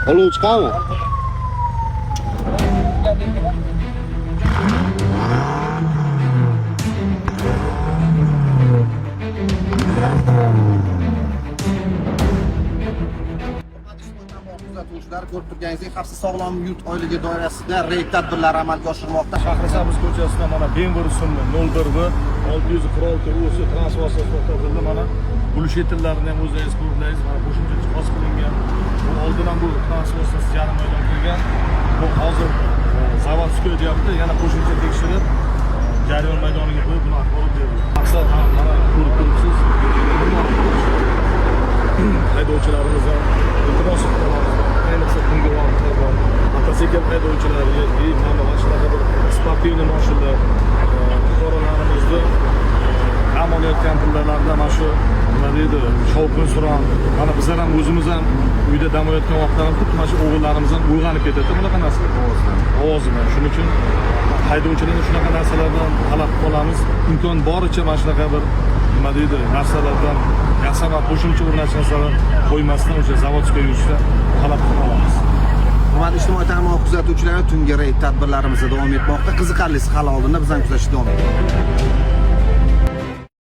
Olov chiqadimi? Kuzatuvchilar ko'rib turganingizdek, Xavfsiz sog'lom yurt oyligi doirasida reyd tadbirlari amalga oshirilmoqda. Shahrisabz ko'chasida mana Beng'ur rusumli 01 606 o'si transport to'xtatildi. Mana bulshetinlarni ham o'zingiz ko'rdingiz. Mana qo'shimcha jihos qilingan. Bu oldin ham bu transport yarim maydon qilgan. Bu hozir zavodskoy deyapti. Yana qo'shimcha tekshirib jarayon maydoniga qo'yib buni axborot berdi. Maqsad ham mana ko'rib turibsiz. Haydovchilarimiz ham iltimos qilamiz. Ayniqsa tungi vaqtlarda mototsikl haydovchilariga mana shunaqa bir sportivniy mashinalar fuqarolarimizni dam olayotgan kunlarda mana shu nima deydi shovqin suron, mana bizlar ham o'zimiz ham uyda dam olayotgan vaqtlarda mana shu o'g'illarimiz ham uyg'onib ketadi bunaqa narsa ovozidan. Shuning uchun haydovchilarni shunaqa narsalardan talab qilamiz. Imkon boricha mana shunaqa bir nima deydi narsalardan yasama qo'shimcha o'rnatishlarni qo'ymasdan o'sha zavodga yurishda talab qilamiz. Hurmatli ijtimoiy tarmoq kuzatuvchilari, tungi reyd tadbirlarimiz davom etmoqda. Qiziqarlisi hali oldinda bizdan kuzatishda davom eting.